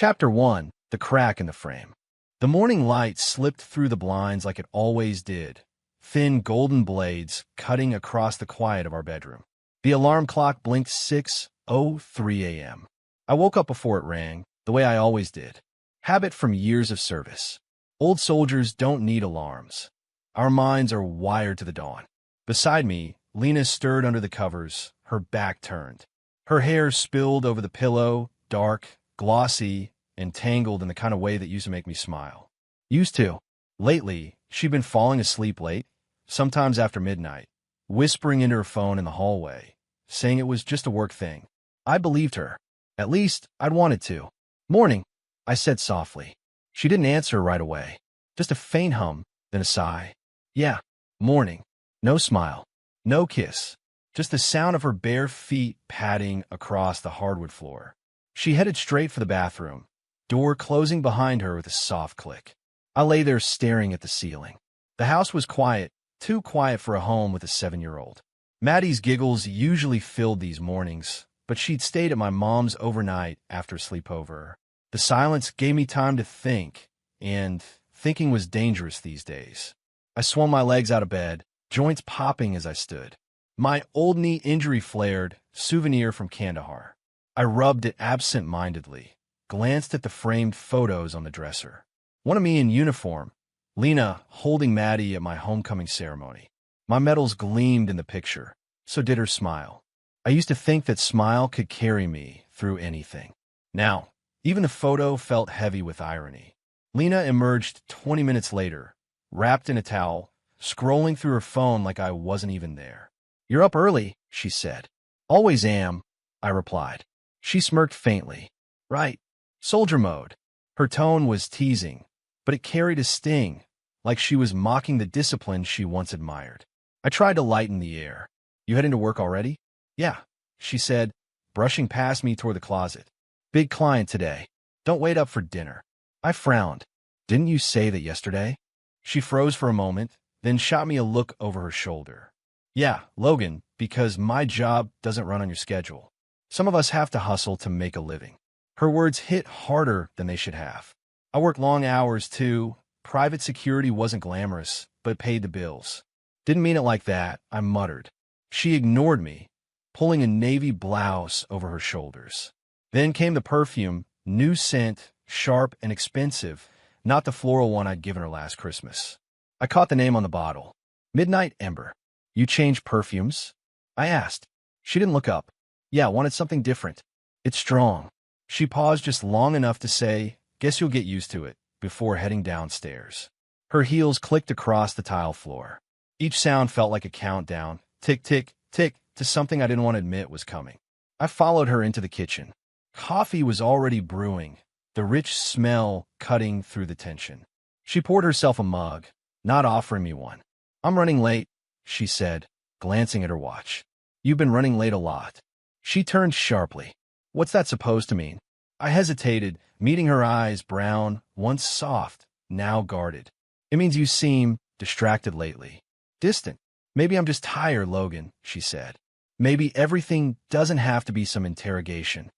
Chapter 1. The Crack in the Frame. The morning light slipped through the blinds like it always did, thin golden blades cutting across the quiet of our bedroom. The alarm clock blinked 6:03 a.m. I woke up before it rang, the way I always did. Habit from years of service. Old soldiers don't need alarms. Our minds are wired to the dawn. Beside me, Lena stirred under the covers, her back turned. Her hair spilled over the pillow, dark, glossy, and tangled in the kind of way that used to make me smile. Used to. Lately, she'd been falling asleep late, sometimes after midnight, whispering into her phone in the hallway, saying it was just a work thing. I believed her. At least, I'd wanted to. "Morning," I said softly. She didn't answer right away. Just a faint hum, then a sigh. "Yeah, morning." No smile. No kiss. Just the sound of her bare feet padding across the hardwood floor. She headed straight for the bathroom, door closing behind her with a soft click. I lay there staring at the ceiling. The house was quiet, too quiet for a home with a 7-year-old. Maddie's giggles usually filled these mornings, but she'd stayed at my mom's overnight after a sleepover. The silence gave me time to think, and thinking was dangerous these days. I swung my legs out of bed, joints popping as I stood. My old knee injury flared, souvenir from Kandahar. I rubbed it absent-mindedly, glanced at the framed photos on the dresser. One of me in uniform, Lena holding Maddie at my homecoming ceremony. My medals gleamed in the picture, so did her smile. I used to think that smile could carry me through anything. Now, even the photo felt heavy with irony. Lena emerged 20 minutes later, wrapped in a towel, scrolling through her phone like I wasn't even there. "You're up early," she said. "Always am," I replied. She smirked faintly. "Right. Soldier mode." Her tone was teasing, but it carried a sting, like she was mocking the discipline she once admired. I tried to lighten the air. "You heading to work already?" "Yeah," she said, brushing past me toward the closet. "Big client today. Don't wait up for dinner." I frowned. "Didn't you say that yesterday?" She froze for a moment, then shot me a look over her shoulder. "Yeah, Logan, because my job doesn't run on your schedule. Some of us have to hustle to make a living." Her words hit harder than they should have. I worked long hours, too. Private security wasn't glamorous, but it paid the bills. "Didn't mean it like that," I muttered. She ignored me, pulling a navy blouse over her shoulders. Then came the perfume, new scent, sharp and expensive, not the floral one I'd given her last Christmas. I caught the name on the bottle. Midnight Ember. "You changed perfumes?" I asked. She didn't look up. "Yeah, wanted something different. It's strong." She paused just long enough to say, "Guess you'll get used to it," before heading downstairs. Her heels clicked across the tile floor. Each sound felt like a countdown, tick, tick, tick, to something I didn't want to admit was coming. I followed her into the kitchen. Coffee was already brewing, the rich smell cutting through the tension. She poured herself a mug, not offering me one. "I'm running late," she said, glancing at her watch. "You've been running late a lot." She turned sharply. "What's that supposed to mean?" I hesitated, meeting her eyes, brown, once soft, now guarded. "It means you seem distracted lately. Distant. Maybe I'm just tired, Logan," she said. "Maybe everything doesn't have to be some interrogation."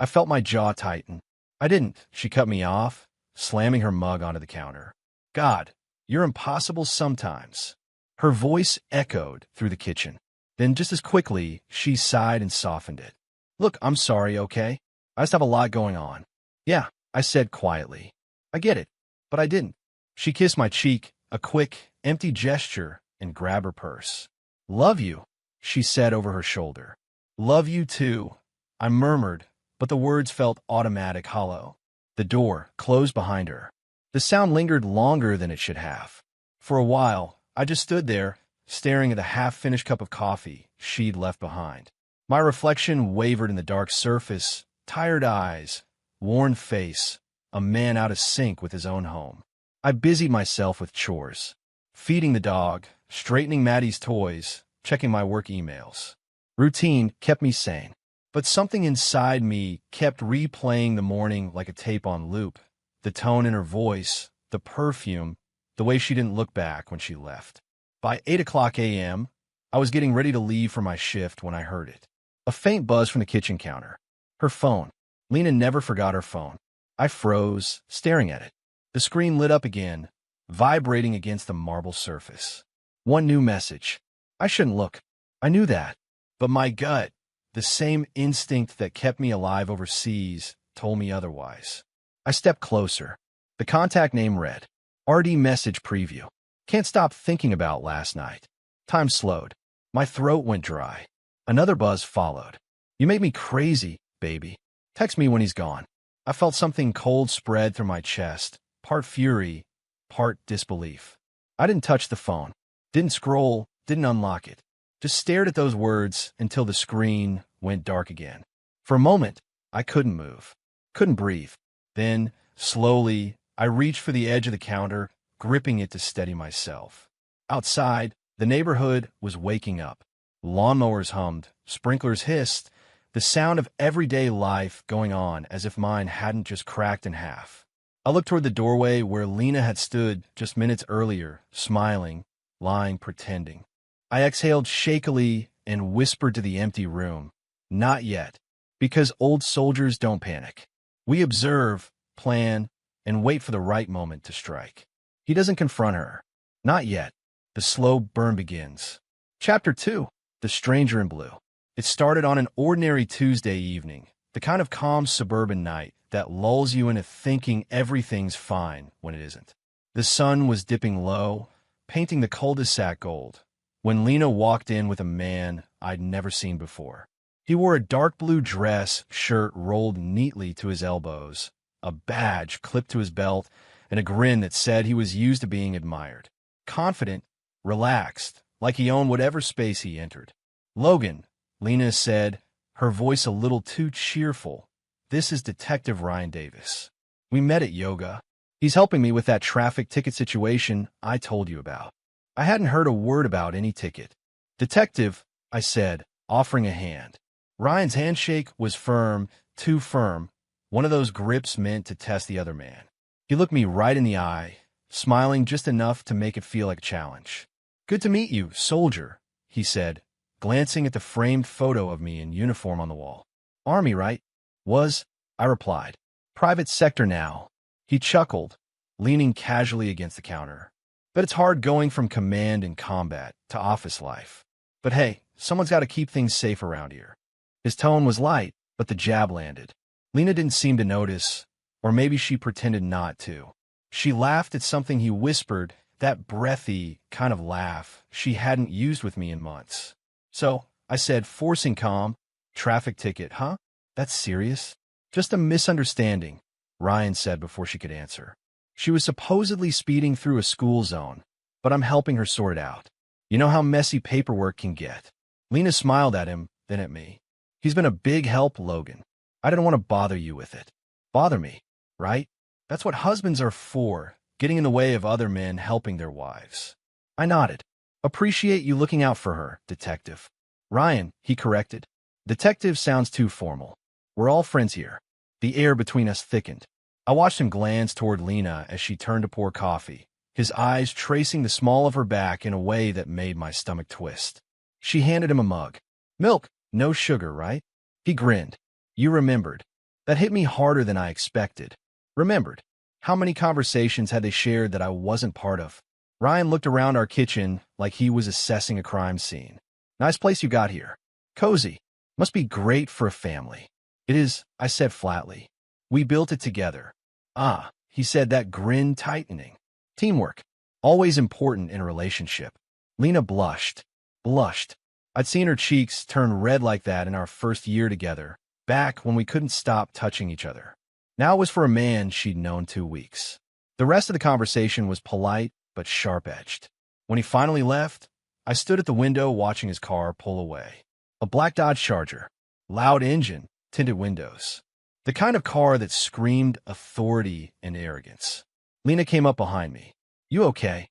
I felt my jaw tighten. "I didn't," she cut me off, slamming her mug onto the counter. "God, you're impossible sometimes." Her voice echoed through the kitchen. Then just as quickly, she sighed and softened it. "Look, I'm sorry, okay? I just have a lot going on." "Yeah," I said quietly. "I get it." But I didn't. She kissed my cheek, a quick, empty gesture, and grabbed her purse. "Love you," she said over her shoulder. "Love you too," I murmured, but the words felt automatic, hollow. The door closed behind her. The sound lingered longer than it should have. For a while, I just stood there, staring at the half-finished cup of coffee she'd left behind. My reflection wavered in the dark surface, tired eyes, worn face, a man out of sync with his own home. I busied myself with chores, feeding the dog, straightening Maddie's toys, checking my work emails. Routine kept me sane, but something inside me kept replaying the morning like a tape on loop. The tone in her voice, the perfume, the way she didn't look back when she left. By 8 a.m., I was getting ready to leave for my shift when I heard it. A faint buzz from the kitchen counter. Her phone. Lena never forgot her phone. I froze, staring at it. The screen lit up again, vibrating against the marble surface. One new message. I shouldn't look. I knew that. But my gut, the same instinct that kept me alive overseas, told me otherwise. I stepped closer. The contact name read, RD message preview. Can't stop thinking about last night. Time slowed. My throat went dry. Another buzz followed. You made me crazy, baby. Text me when he's gone. I felt something cold spread through my chest, part fury, part disbelief. I didn't touch the phone, didn't scroll, didn't unlock it. Just stared at those words until the screen went dark again. For a moment, I couldn't move, couldn't breathe. Then, slowly, I reached for the edge of the counter, gripping it to steady myself. Outside, the neighborhood was waking up. Lawnmowers hummed, sprinklers hissed, the sound of everyday life going on as if mine hadn't just cracked in half. I looked toward the doorway where Lena had stood just minutes earlier, smiling, lying, pretending. I exhaled shakily and whispered to the empty room, not yet, because old soldiers don't panic. We observe, plan, and wait for the right moment to strike. He doesn't confront her. Not yet. The slow burn begins. Chapter 2. The Stranger in Blue. It started on an ordinary Tuesday evening, the kind of calm suburban night that lulls you into thinking everything's fine when it isn't. The sun was dipping low, painting the cul-de-sac gold, when Lena walked in with a man I'd never seen before. He wore a dark blue dress shirt rolled neatly to his elbows, a badge clipped to his belt, and a grin that said he was used to being admired. Confident, relaxed, like he owned whatever space he entered. Logan, Lena said, her voice a little too cheerful. This is Detective Ryan Davis. We met at yoga. He's helping me with that traffic ticket situation I told you about. I hadn't heard a word about any ticket. Detective, I said, offering a hand. Ryan's handshake was firm, too firm, one of those grips meant to test the other man. He looked me right in the eye, smiling just enough to make it feel like a challenge. Good to meet you, soldier, he said, glancing at the framed photo of me in uniform on the wall. Army, right? Was, I replied. Private sector now. He chuckled, leaning casually against the counter. But it's hard going from command and combat to office life. But hey, someone's got to keep things safe around here. His tone was light, but the jab landed. Lena didn't seem to notice, or maybe she pretended not to. She laughed at something he whispered, that breathy kind of laugh she hadn't used with me in months. So, I said, forcing calm, traffic ticket, huh? That's serious? Just a misunderstanding, Ryan said before she could answer. She was supposedly speeding through a school zone, but I'm helping her sort it out. You know how messy paperwork can get. Lena smiled at him, then at me. He's been a big help, Logan. I didn't want to bother you with it. Bother me, right? That's what husbands are for, getting in the way of other men helping their wives. I nodded. Appreciate you looking out for her, detective. Ryan, he corrected. Detective sounds too formal. We're all friends here. The air between us thickened. I watched him glance toward Lena as she turned to pour coffee, his eyes tracing the small of her back in a way that made my stomach twist. She handed him a mug. Milk, no sugar, right? He grinned. You remembered. That hit me harder than I expected. Remembered. How many conversations had they shared that I wasn't part of? Ryan looked around our kitchen like he was assessing a crime scene. Nice place you got here. Cozy. Must be great for a family. It is, I said flatly. We built it together. Ah, he said, that grin tightening. Teamwork. Always important in a relationship. Lena blushed. Blushed. I'd seen her cheeks turn red like that in our first year together, back when we couldn't stop touching each other. Now it was for a man she'd known 2 weeks. The rest of the conversation was polite but sharp-edged. When he finally left, I stood at the window watching his car pull away. A black Dodge Charger. Loud engine, tinted windows. The kind of car that screamed authority and arrogance. Lena came up behind me. You okay?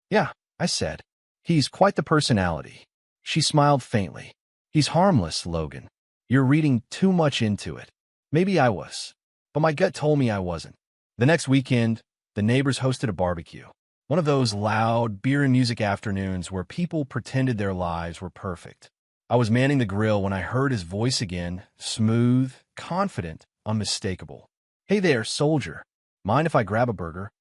Yeah, I said. He's quite the personality. She smiled faintly. He's harmless, Logan. You're reading too much into it. Maybe I was, but my gut told me I wasn't. The next weekend, the neighbors hosted a barbecue. One of those loud beer and music afternoons where people pretended their lives were perfect. I was manning the grill when I heard his voice again, smooth, confident, unmistakable. Hey there, soldier. Mind if I grab a burger?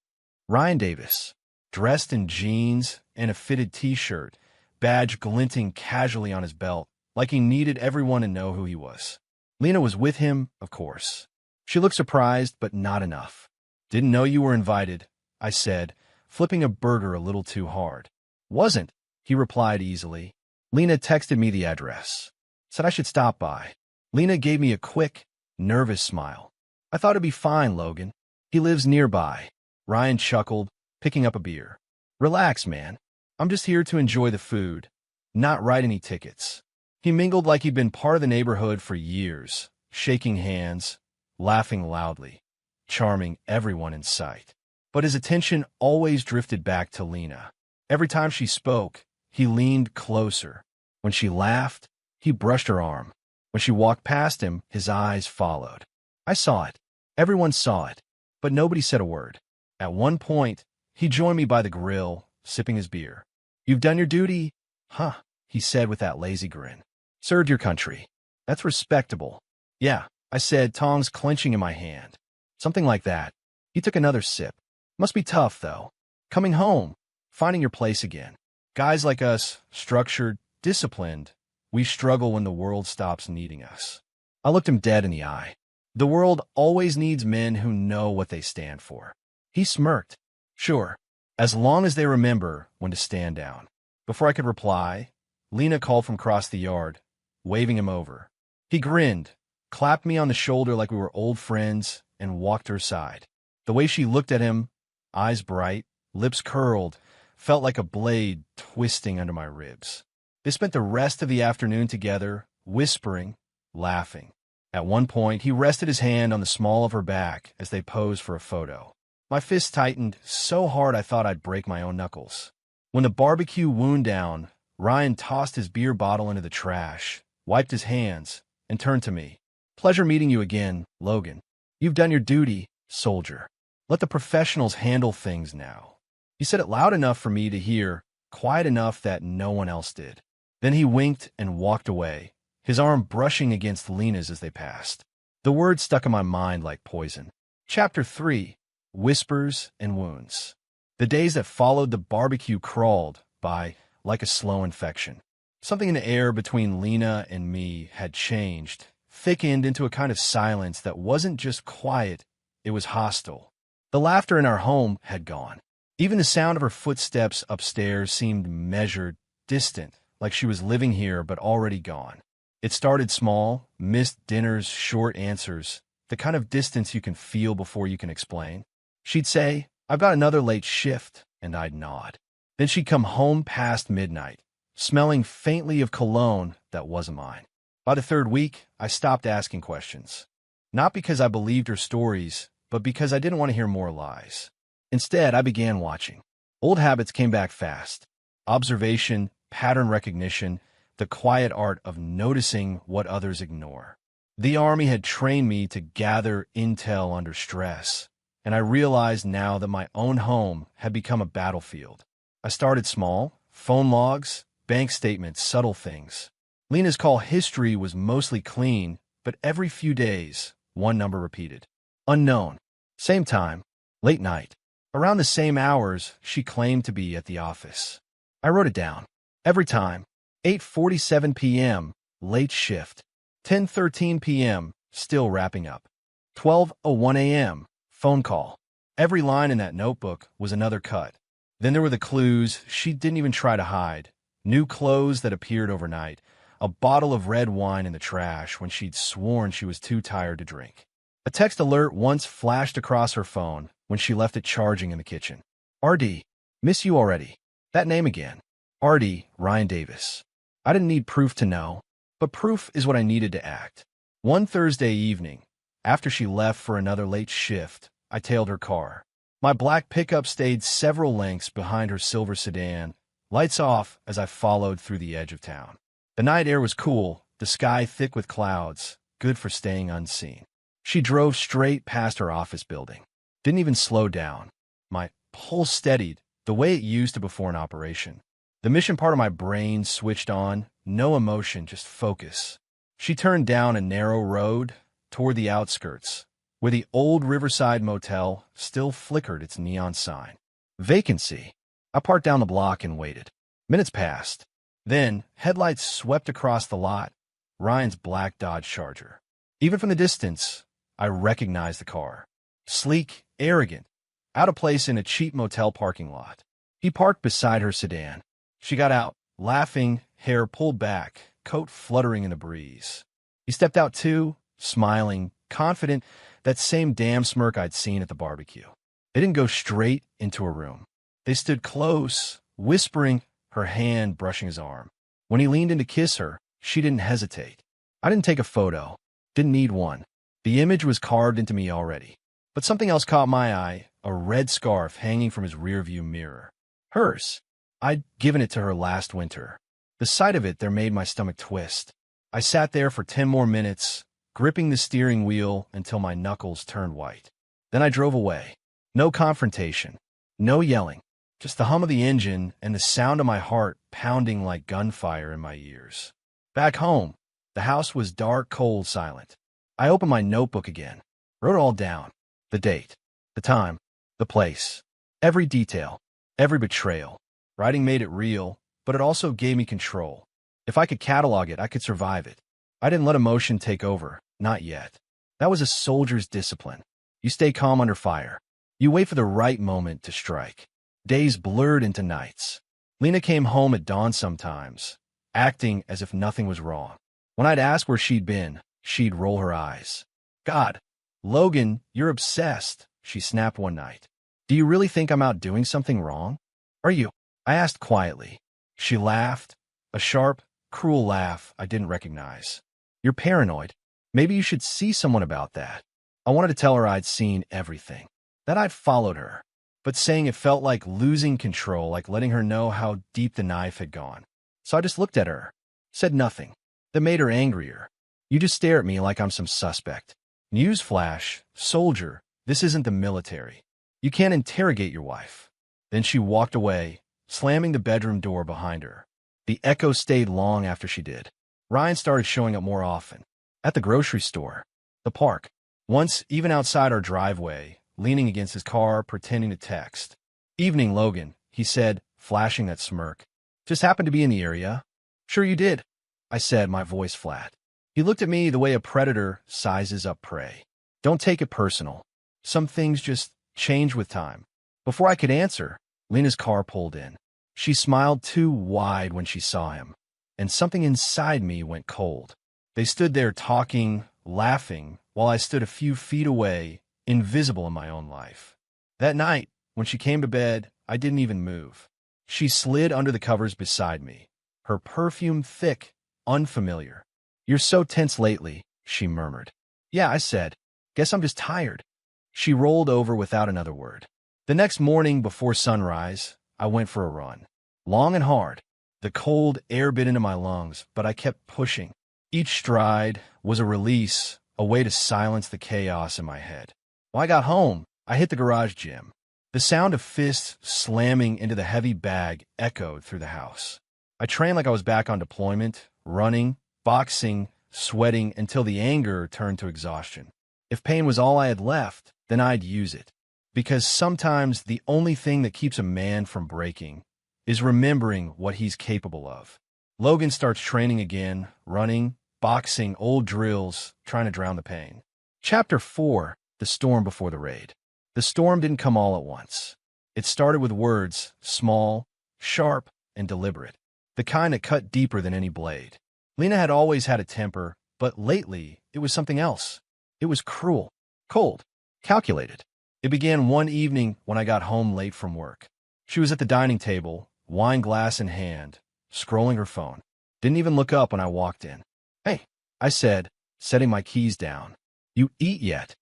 Ryan Davis, dressed in jeans and a fitted t-shirt, badge glinting casually on his belt, like he needed everyone to know who he was. Lena was with him, of course. She looked surprised, but not enough. Didn't know you were invited, I said, flipping a burger a little too hard. Wasn't, he replied easily. Lena texted me the address. Said I should stop by. Lena gave me a quick, nervous smile. I thought it'd be fine, Logan. He lives nearby. Ryan chuckled, picking up a beer. Relax, man. I'm just here to enjoy the food, not write any tickets. He mingled like he'd been part of the neighborhood for years, shaking hands, laughing loudly, charming everyone in sight. But his attention always drifted back to Lena. Every time she spoke, he leaned closer. When she laughed, he brushed her arm. When she walked past him, his eyes followed. I saw it. Everyone saw it. But nobody said a word. At one point, he joined me by the grill, sipping his beer. You've done your duty? Huh, he said with that lazy grin. Served your country. That's respectable. Yeah, I said, tongs clenching in my hand. Something like that. He took another sip. Must be tough, though. Coming home, finding your place again. Guys like us, structured, disciplined, we struggle when the world stops needing us. I looked him dead in the eye. The world always needs men who know what they stand for. He smirked. Sure, as long as they remember when to stand down. Before I could reply, Lena called from across the yard, waving him over. He grinned, clapped me on the shoulder like we were old friends, and walked to her side. The way she looked at him, eyes bright, lips curled, felt like a blade twisting under my ribs. They spent the rest of the afternoon together, whispering, laughing. At one point, he rested his hand on the small of her back as they posed for a photo. My fist tightened so hard I thought I'd break my own knuckles. When the barbecue wound down, Ryan tossed his beer bottle into the trash, wiped his hands, and turned to me. Pleasure meeting you again, Logan. You've done your duty, soldier. Let the professionals handle things now. He said it loud enough for me to hear, quiet enough that no one else did. Then he winked and walked away, his arm brushing against Lena's as they passed. The words stuck in my mind like poison. Chapter 3. Whispers and Wounds. The days that followed the barbecue crawled by like a slow infection. Something in the air between Lena and me had changed, thickened into a kind of silence that wasn't just quiet, it was hostile. The laughter in our home had gone. Even the sound of her footsteps upstairs seemed measured, distant, like she was living here but already gone. It started small, missed dinners, short answers, the kind of distance you can feel before you can explain. She'd say, I've got another late shift, and I'd nod. Then she'd come home past midnight, smelling faintly of cologne that wasn't mine. By the third week, I stopped asking questions. Not because I believed her stories, but because I didn't want to hear more lies. Instead, I began watching. Old habits came back fast. Observation, pattern recognition, the quiet art of noticing what others ignore. The Army had trained me to gather intel under stress, and I realized now that my own home had become a battlefield. I started small, phone logs, bank statements, subtle things. Lena's call history was mostly clean, but every few days, one number repeated. Unknown. Same time. Late night. Around the same hours, she claimed to be at the office. I wrote it down. Every time. 8:47 p.m., late shift. 10:13 p.m., still wrapping up. 12:01 a.m., phone call. Every line in that notebook was another cut. Then there were the clues she didn't even try to hide. New clothes that appeared overnight. A bottle of red wine in the trash when she'd sworn she was too tired to drink. A text alert once flashed across her phone when she left it charging in the kitchen. RD, miss you already. That name again. RD, Ryan Davis. I didn't need proof to know, but proof is what I needed to act. One Thursday evening, after she left for another late shift, I tailed her car. My black pickup stayed several lengths behind her silver sedan, lights off as I followed through the edge of town. The night air was cool, the sky thick with clouds, good for staying unseen. She drove straight past her office building. Didn't even slow down. My pulse steadied, the way it used to before an operation. The mission part of my brain switched on, no emotion, just focus. She turned down a narrow road toward the outskirts, where the old Riverside Motel still flickered its neon sign. Vacancy. I parked down the block and waited. Minutes passed. Then, headlights swept across the lot. Ryan's black Dodge Charger. Even from the distance, I recognized the car. Sleek, arrogant, out of place in a cheap motel parking lot. He parked beside her sedan. She got out, laughing, hair pulled back, coat fluttering in the breeze. He stepped out too, smiling, confident, that same damn smirk I'd seen at the barbecue. They didn't go straight into a room. They stood close, whispering, her hand brushing his arm. When he leaned in to kiss her, she didn't hesitate. I didn't take a photo. Didn't need one. The image was carved into me already. But something else caught my eye, a red scarf hanging from his rearview mirror. Hers. I'd given it to her last winter. The sight of it there made my stomach twist. I sat there for 10 more minutes, gripping the steering wheel until my knuckles turned white. Then I drove away. No confrontation. No yelling. Just the hum of the engine and the sound of my heart pounding like gunfire in my ears. Back home, the house was dark, cold, silent. I opened my notebook again, wrote it all down. The date, the time, the place, every detail, every betrayal. Writing made it real, but it also gave me control. If I could catalog it, I could survive it. I didn't let emotion take over, not yet. That was a soldier's discipline. You stay calm under fire. You wait for the right moment to strike. Days blurred into nights. Lena came home at dawn sometimes, acting as if nothing was wrong. When I'd ask where she'd been, she'd roll her eyes. God, Logan, you're obsessed, she snapped one night. Do you really think I'm out doing something wrong? Are you? I asked quietly. She laughed, a sharp, cruel laugh I didn't recognize. You're paranoid. Maybe you should see someone about that. I wanted to tell her I'd seen everything, that I'd followed her, but saying it felt like losing control, like letting her know how deep the knife had gone. So I just looked at her, said nothing. That made her angrier. You just stare at me like I'm some suspect. Newsflash, soldier, this isn't the military. You can't interrogate your wife. Then she walked away, slamming the bedroom door behind her. The echo stayed long after she did. Ryan started showing up more often. At the grocery store, the park. Once, even outside our driveway, leaning against his car, pretending to text. Evening, Logan, he said, flashing that smirk. Just happened to be in the area. Sure you did, I said, my voice flat. He looked at me the way a predator sizes up prey. Don't take it personal. Some things just change with time. Before I could answer, Lena's car pulled in. She smiled too wide when she saw him, and something inside me went cold. They stood there talking, laughing, while I stood a few feet away, invisible in my own life. That night, when she came to bed, I didn't even move. She slid under the covers beside me, her perfume thick, unfamiliar. You're so tense lately, she murmured. Yeah, I said. Guess I'm just tired. She rolled over without another word. The next morning before sunrise, I went for a run. Long and hard. The cold air bit into my lungs, but I kept pushing. Each stride was a release, a way to silence the chaos in my head. When I got home, I hit the garage gym. The sound of fists slamming into the heavy bag echoed through the house. I trained like I was back on deployment, running, boxing, sweating until the anger turned to exhaustion. If pain was all I had left, then I'd use it. Because sometimes the only thing that keeps a man from breaking is remembering what he's capable of. Logan starts training again, running, boxing, old drills, trying to drown the pain. Chapter 4, The Storm Before the Raid. The storm didn't come all at once. It started with words, small, sharp, and deliberate. The kind that cut deeper than any blade. Lena had always had a temper, but lately it was something else. It was cruel, cold, calculated. It began one evening when I got home late from work. She was at the dining table, wine glass in hand, scrolling her phone. Didn't even look up when I walked in. Hey, I said, setting my keys down. You eat yet?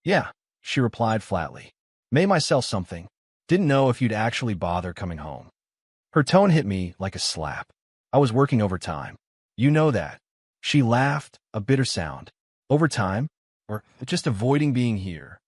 Yeah, she replied flatly. Made myself something. Didn't know if you'd actually bother coming home. Her tone hit me like a slap. I was working overtime. You know that. She laughed, a bitter sound. Overtime? Or just avoiding being here?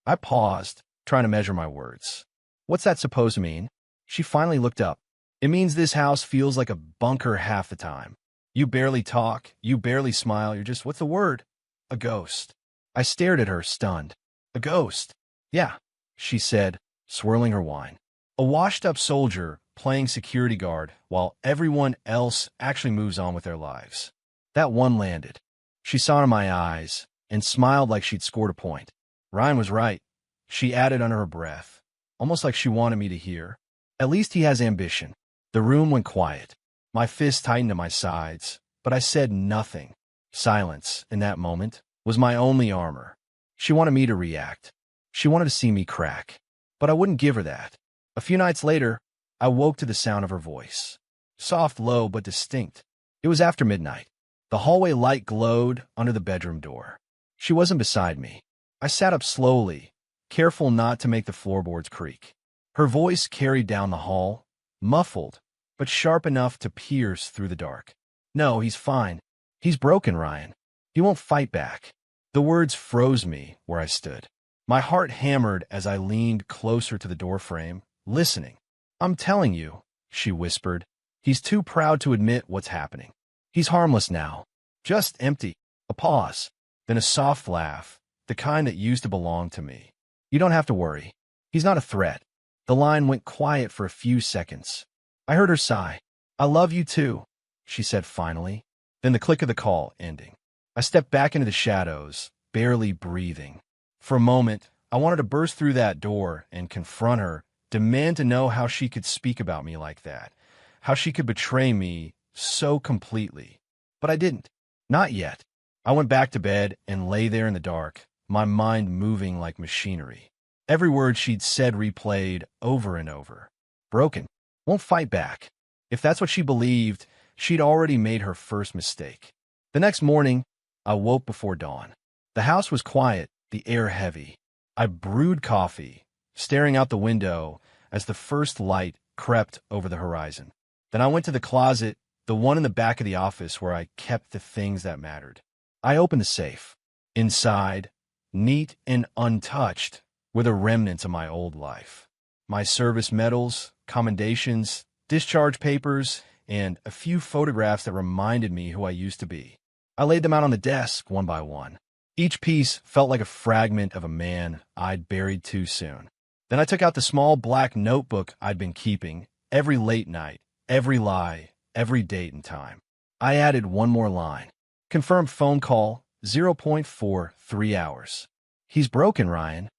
I paused, trying to measure my words. What's that supposed to mean? She finally looked up. It means this house feels like a bunker half the time. You barely talk, you barely smile, you're just, what's the word? A ghost. I stared at her, stunned. A ghost. Yeah, she said, swirling her wine. A washed-up soldier playing security guard while everyone else actually moves on with their lives. That one landed. She saw in my eyes and smiled like she'd scored a point. Ryan was right, she added under her breath, almost like she wanted me to hear. At least he has ambition. The room went quiet. My fists tightened at my sides, but I said nothing. Silence, in that moment, was my only armor. She wanted me to react. She wanted to see me crack. But I wouldn't give her that. A few nights later, I woke to the sound of her voice. Soft, low, but distinct. It was after midnight. The hallway light glowed under the bedroom door. She wasn't beside me. I sat up slowly, careful not to make the floorboards creak. Her voice carried down the hall, muffled, but sharp enough to pierce through the dark. No, he's fine. He's broken, Ryan. He won't fight back. The words froze me where I stood. My heart hammered as I leaned closer to the doorframe, listening. I'm telling you, she whispered. He's too proud to admit what's happening. He's harmless now. Just empty. A pause. Then a soft laugh, the kind that used to belong to me. You don't have to worry. He's not a threat. The line went quiet for a few seconds. I heard her sigh. I love you too, she said finally. Then the click of the call ending. I stepped back into the shadows, barely breathing. For a moment, I wanted to burst through that door and confront her, demand to know how she could speak about me like that, how she could betray me so completely. But I didn't. Not yet. I went back to bed and lay there in the dark, my mind moving like machinery. Every word she'd said replayed over and over. Broken. Won't fight back. If that's what she believed, she'd already made her first mistake. The next morning, I woke before dawn. The house was quiet, the air heavy. I brewed coffee, staring out the window as the first light crept over the horizon. Then I went to the closet, the one in the back of the office where I kept the things that mattered. I opened the safe. Inside, neat and untouched, were the remnants of my old life. My service medals, commendations, discharge papers, and a few photographs that reminded me who I used to be. I laid them out on the desk one by one. Each piece felt like a fragment of a man I'd buried too soon. Then I took out the small black notebook I'd been keeping, every late night, every lie, every date and time. I added one more line. Confirmed phone call, 0.43 hours. He's broken, Ryan.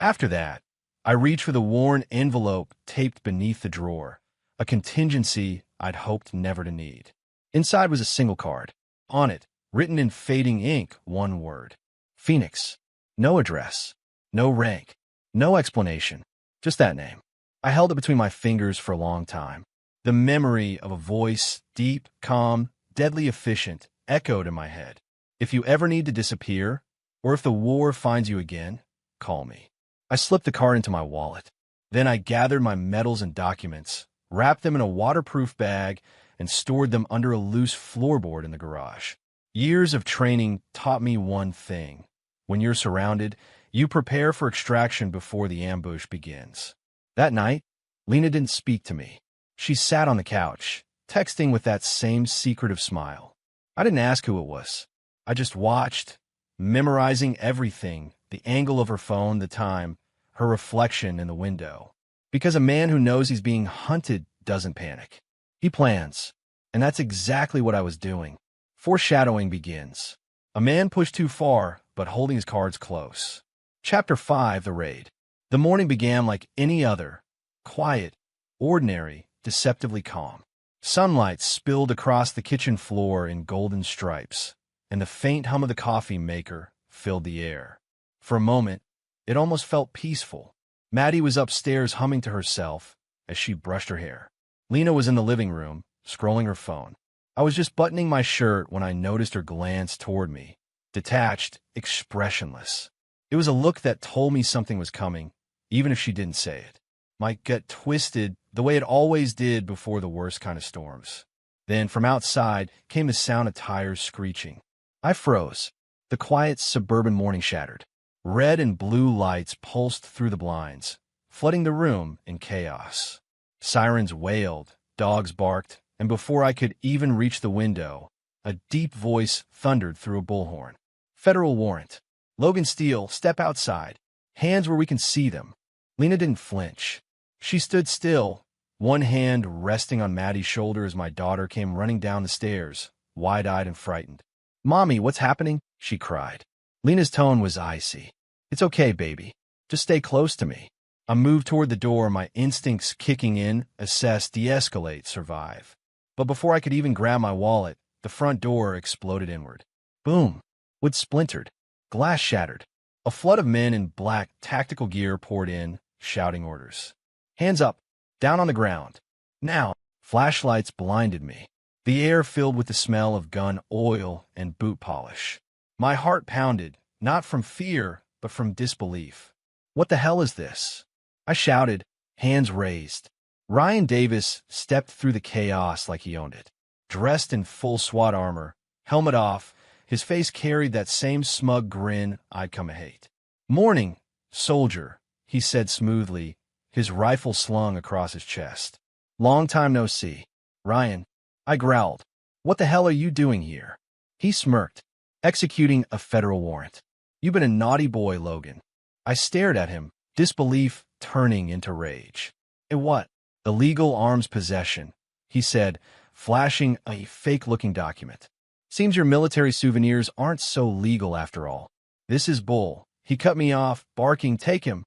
After that, I reached for the worn envelope taped beneath the drawer, a contingency I'd hoped never to need. Inside was a single card. On it, written in fading ink, one word. Phoenix. No address. No rank. No explanation. Just that name. I held it between my fingers for a long time. The memory of a voice, deep, calm, deadly efficient, echoed in my head. If you ever need to disappear, or if the war finds you again, call me. I slipped the card into my wallet. Then I gathered my medals and documents, wrapped them in a waterproof bag, and stored them under a loose floorboard in the garage. Years of training taught me one thing. When you're surrounded, you prepare for extraction before the ambush begins. That night, Lena didn't speak to me. She sat on the couch, texting with that same secretive smile. I didn't ask who it was. I just watched, memorizing everything, the angle of her phone, the time, her reflection in the window. Because a man who knows he's being hunted doesn't panic. He plans. And that's exactly what I was doing. Foreshadowing begins. A man pushed too far, but holding his cards close. Chapter 5, The Raid. The morning began like any other. Quiet, ordinary, deceptively calm. Sunlight spilled across the kitchen floor in golden stripes, and the faint hum of the coffee maker filled the air. For a moment, it almost felt peaceful. Maddie was upstairs humming to herself as she brushed her hair. Lena was in the living room, scrolling her phone. I was just buttoning my shirt when I noticed her glance toward me, detached, expressionless. It was a look that told me something was coming, even if she didn't say it. My gut twisted the way it always did before the worst kind of storms. Then, from outside, came the sound of tires screeching. I froze. The quiet suburban morning shattered. Red and blue lights pulsed through the blinds, flooding the room in chaos. Sirens wailed, dogs barked, and before I could even reach the window, a deep voice thundered through a bullhorn. Federal warrant. Logan Steele, step outside. Hands where we can see them. Lena didn't flinch. She stood still, one hand resting on Maddie's shoulder as my daughter came running down the stairs, wide-eyed and frightened. "Mommy, what's happening?" she cried. Lena's tone was icy. "It's okay, baby. Just stay close to me." I moved toward the door, my instincts kicking in, assess, de-escalate, survive. But before I could even grab my wallet, the front door exploded inward. Boom! Wood splintered. Glass shattered. A flood of men in black tactical gear poured in, shouting orders. "Hands up! Down on the ground! Now!" Flashlights blinded me. The air filled with the smell of gun oil and boot polish. My heart pounded, not from fear, but from disbelief. "What the hell is this?" I shouted, hands raised. Ryan Davis stepped through the chaos like he owned it. Dressed in full SWAT armor, helmet off, his face carried that same smug grin I'd come to hate. "Morning, soldier," he said smoothly, his rifle slung across his chest. "Long time no see." "Ryan," I growled. "What the hell are you doing here?" He smirked. "Executing a federal warrant." "You've been a naughty boy, Logan." I stared at him, disbelief turning into rage. What? "Illegal arms possession," he said, flashing a fake-looking document. "Seems your military souvenirs aren't so legal after all." "This is bull." He cut me off, barking, "Take him."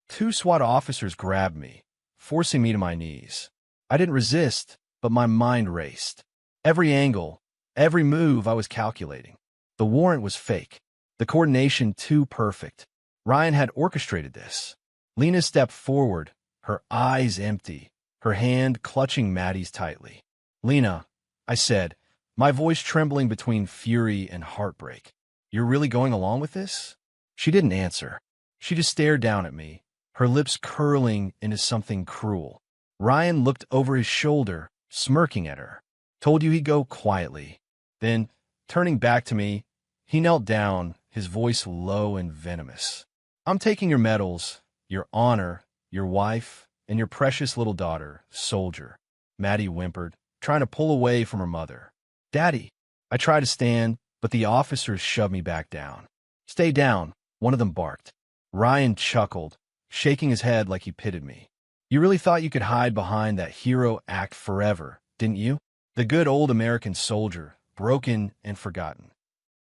Two SWAT officers grabbed me, forcing me to my knees. I didn't resist, but my mind raced. Every angle, every move I was calculating. The warrant was fake. The coordination too perfect. Ryan had orchestrated this. Lena stepped forward, her eyes empty, her hand clutching Maddie's tightly. "Lena," I said, my voice trembling between fury and heartbreak. "You're really going along with this?" She didn't answer. She just stared down at me, her lips curling into something cruel. Ryan looked over his shoulder, smirking at her. "Told you he'd go quietly." Then, turning back to me, he knelt down, his voice low and venomous. "I'm taking your medals, your honor, your wife, and your precious little daughter, soldier." Maddie whimpered, trying to pull away from her mother. "Daddy." I tried to stand, but the officers shoved me back down. "Stay down," one of them barked. Ryan chuckled, shaking his head like he pitied me. "You really thought you could hide behind that hero act forever, didn't you? The good old American soldier, broken and forgotten."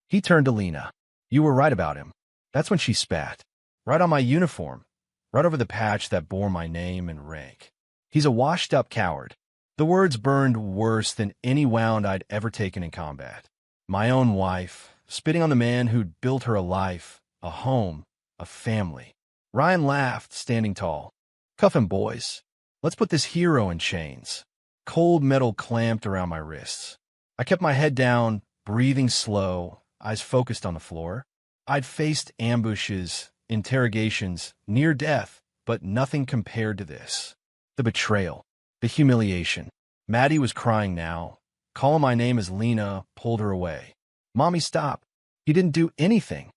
He turned to Lena. "You were right about him." That's when she spat. "Right on my uniform, right over the patch that bore my name and rank. He's a washed-up coward." The words burned worse than any wound I'd ever taken in combat. My own wife, spitting on the man who'd built her a life, a home, a family. Ryan laughed, standing tall. "Cuff him, boys. Let's put this hero in chains." Cold metal clamped around my wrists. I kept my head down, breathing slow, eyes focused on the floor. I'd faced ambushes, interrogations, near death, but nothing compared to this. The betrayal, the humiliation. Maddie was crying now. Calling my name as Lena pulled her away. "Mommy, stop. He didn't do anything."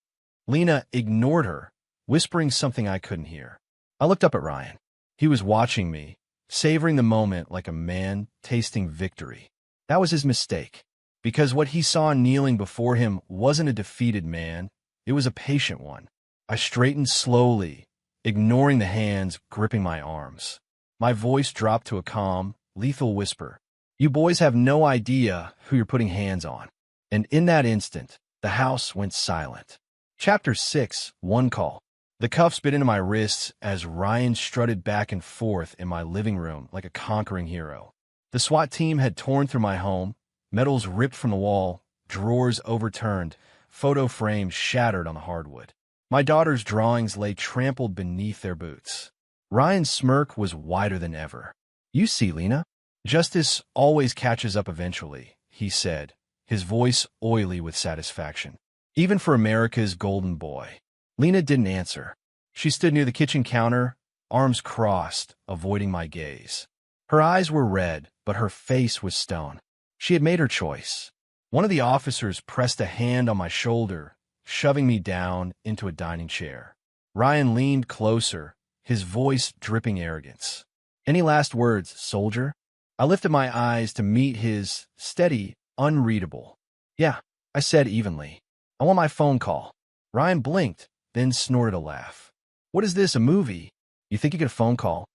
Lena ignored her, whispering something I couldn't hear. I looked up at Ryan. He was watching me, savoring the moment like a man tasting victory. That was his mistake, because what he saw kneeling before him wasn't a defeated man, it was a patient one. I straightened slowly, ignoring the hands gripping my arms. My voice dropped to a calm, lethal whisper. "You boys have no idea who you're putting hands on." And in that instant, the house went silent. Chapter 6, One Call. The cuffs bit into my wrists as Ryan strutted back and forth in my living room like a conquering hero. The SWAT team had torn through my home, medals ripped from the wall, drawers overturned, photo frames shattered on the hardwood. My daughter's drawings lay trampled beneath their boots. Ryan's smirk was wider than ever. "You see, Lena, justice always catches up eventually," he said, his voice oily with satisfaction. "Even for America's golden boy." Lena didn't answer. She stood near the kitchen counter, arms crossed, avoiding my gaze. Her eyes were red, but her face was stone. She had made her choice. One of the officers pressed a hand on my shoulder, shoving me down into a dining chair. Ryan leaned closer, his voice dripping arrogance. "Any last words, soldier?" I lifted my eyes to meet his, steady, unreadable. "Yeah," I said evenly. "I want my phone call." Ryan blinked, then snorted a laugh. What is this, a movie? You think you get a phone call?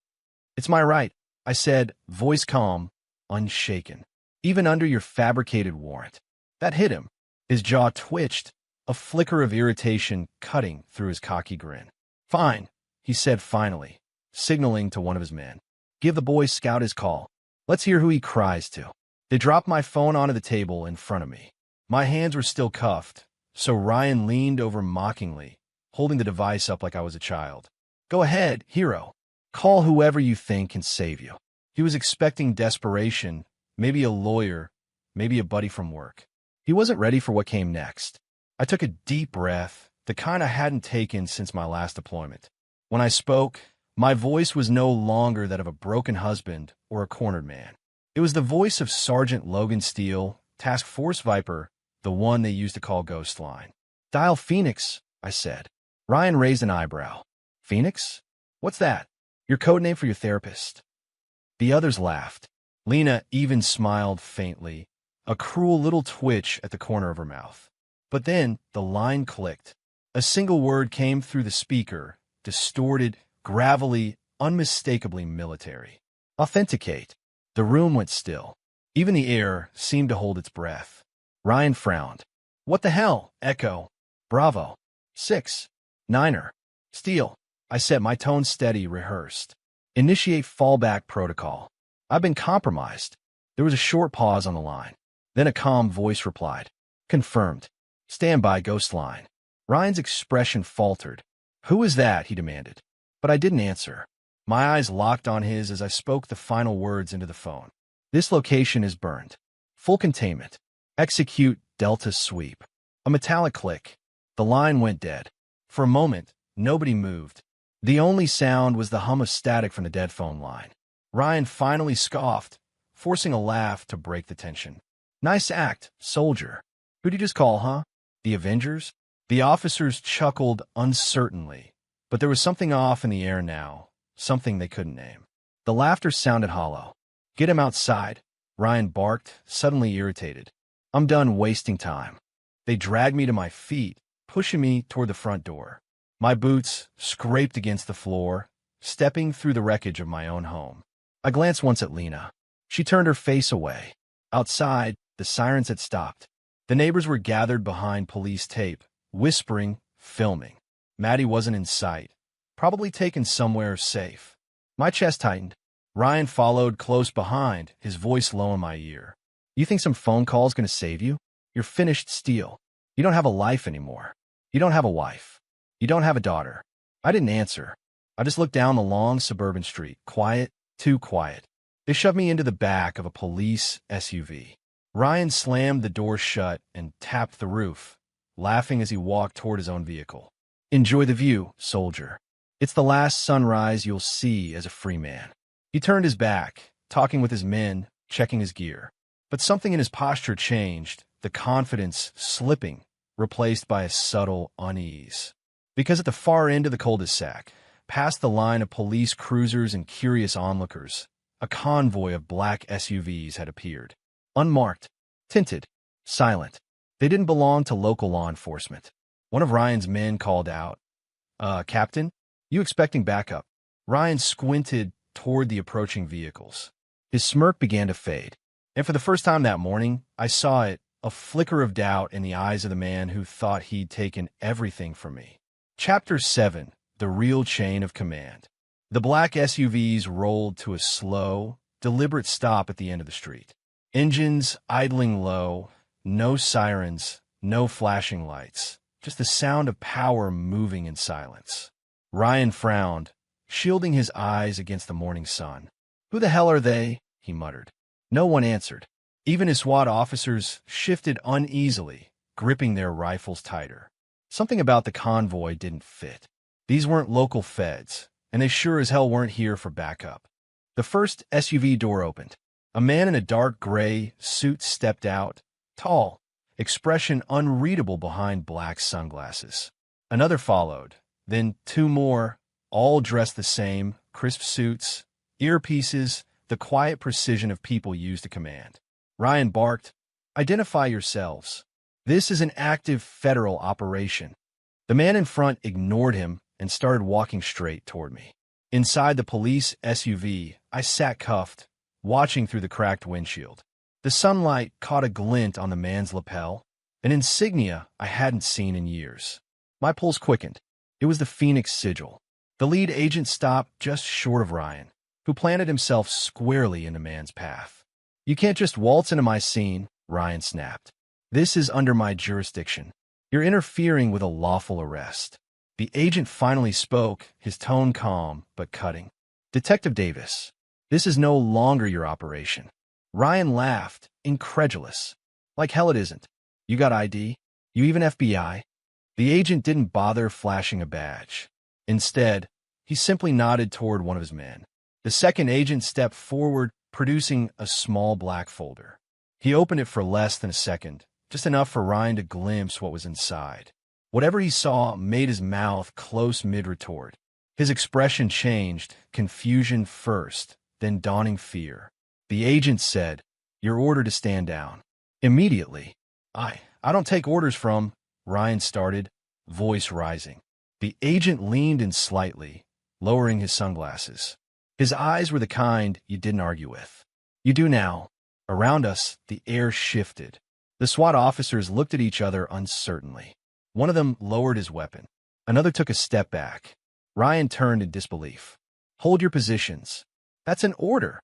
It's my right, I said, voice calm, unshaken. Even under your fabricated warrant. That hit him. His jaw twitched, a flicker of irritation cutting through his cocky grin. Fine, he said finally, signaling to one of his men. Give the Boy Scout his call. Let's hear who he cries to. They dropped my phone onto the table in front of me. My hands were still cuffed, so Ryan leaned over mockingly, holding the device up like I was a child. Go ahead, hero. Call whoever you think can save you. He was expecting desperation, maybe a lawyer, maybe a buddy from work. He wasn't ready for what came next. I took a deep breath, the kind I hadn't taken since my last deployment. When I spoke, my voice was no longer that of a broken husband or a cornered man. It was the voice of Sergeant Logan Steele, Task Force Viper, the one they used to call Ghost Line. Dial Phoenix, I said. Ryan raised an eyebrow. Phoenix? What's that? Your code name for your therapist. The others laughed. Lena even smiled faintly, a cruel little twitch at the corner of her mouth. But then the line clicked. A single word came through the speaker, distorted, gravelly, unmistakably military. Authenticate. The room went still. Even the air seemed to hold its breath. Ryan frowned. What the hell? Echo. Bravo. 6. Niner. Steele. I said, my tone steady, rehearsed. Initiate fallback protocol. I've been compromised. There was a short pause on the line. Then a calm voice replied. Confirmed. Stand by, Ghost Line. Ryan's expression faltered. Who is that? He demanded. But I didn't answer. My eyes locked on his as I spoke the final words into the phone. This location is burned. Full containment. Execute Delta Sweep. A metallic click. The line went dead. For a moment, nobody moved. The only sound was the hum of static from the dead phone line. Ryan finally scoffed, forcing a laugh to break the tension. Nice act, soldier. Who'd you just call, huh? The Avengers? The officers chuckled uncertainly, but there was something off in the air now, something they couldn't name. The laughter sounded hollow. Get him outside, Ryan barked, suddenly irritated. I'm done wasting time. They dragged me to my feet, pushing me toward the front door. My boots scraped against the floor, stepping through the wreckage of my own home. I glanced once at Lena. She turned her face away. Outside, the sirens had stopped. The neighbors were gathered behind police tape, whispering, filming. Maddie wasn't in sight, probably taken somewhere safe. My chest tightened. Ryan followed close behind, his voice low in my ear. You think some phone call's gonna save you? You're finished, Steele. You don't have a life anymore. You don't have a wife. You don't have a daughter. I didn't answer. I just looked down the long suburban street, quiet, too quiet. They shoved me into the back of a police SUV. Ryan slammed the door shut and tapped the roof, laughing as he walked toward his own vehicle. Enjoy the view, soldier. It's the last sunrise you'll see as a free man. He turned his back, talking with his men, checking his gear. But something in his posture changed, the confidence slipping, replaced by a subtle unease. Because at the far end of the cul-de-sac, past the line of police cruisers and curious onlookers, a convoy of black SUVs had appeared. Unmarked, tinted, silent. They didn't belong to local law enforcement. One of Ryan's men called out, Captain, you expecting backup? Ryan squinted toward the approaching vehicles. His smirk began to fade, and for the first time that morning, I saw it, a flicker of doubt in the eyes of the man who thought he'd taken everything from me. Chapter 7, The Real Chain of Command. The black SUVs rolled to a slow, deliberate stop at the end of the street. Engines idling low, no sirens, no flashing lights, just the sound of power moving in silence. Ryan frowned, shielding his eyes against the morning sun. Who the hell are they? He muttered. No one answered. Even his SWAT officers shifted uneasily, gripping their rifles tighter. Something about the convoy didn't fit. These weren't local feds, and they sure as hell weren't here for backup. The first SUV door opened. A man in a dark gray suit stepped out, tall, expression unreadable behind black sunglasses. Another followed, then 2 more, all dressed the same, crisp suits, earpieces, the quiet precision of people used to command. Ryan barked, Identify yourselves. This is an active federal operation. The man in front ignored him and started walking straight toward me. Inside the police SUV, I sat cuffed, watching through the cracked windshield. The sunlight caught a glint on the man's lapel, an insignia I hadn't seen in years. My pulse quickened. It was the Phoenix sigil. The lead agent stopped just short of Ryan, who planted himself squarely in the man's path. "You can't just waltz into my scene," Ryan snapped. "This is under my jurisdiction. You're interfering with a lawful arrest." The agent finally spoke, his tone calm but cutting. "Detective Davis, this is no longer your operation." Ryan laughed, incredulous. "Like hell it isn't. You got ID? You even FBI?" The agent didn't bother flashing a badge. Instead, he simply nodded toward one of his men. The second agent stepped forward, producing a small black folder. He opened it for less than a second, just enough for Ryan to glimpse what was inside. Whatever he saw made his mouth close mid-retort. His expression changed, confusion first, then dawning fear. The agent said, "You're ordered to stand down." Immediately, I don't take orders from," Ryan started, voice rising. The agent leaned in slightly, lowering his sunglasses. His eyes were the kind you didn't argue with. "You do now." Around us, the air shifted. The SWAT officers looked at each other uncertainly. One of them lowered his weapon. Another took a step back. Ryan turned in disbelief. "Hold your positions. That's an order."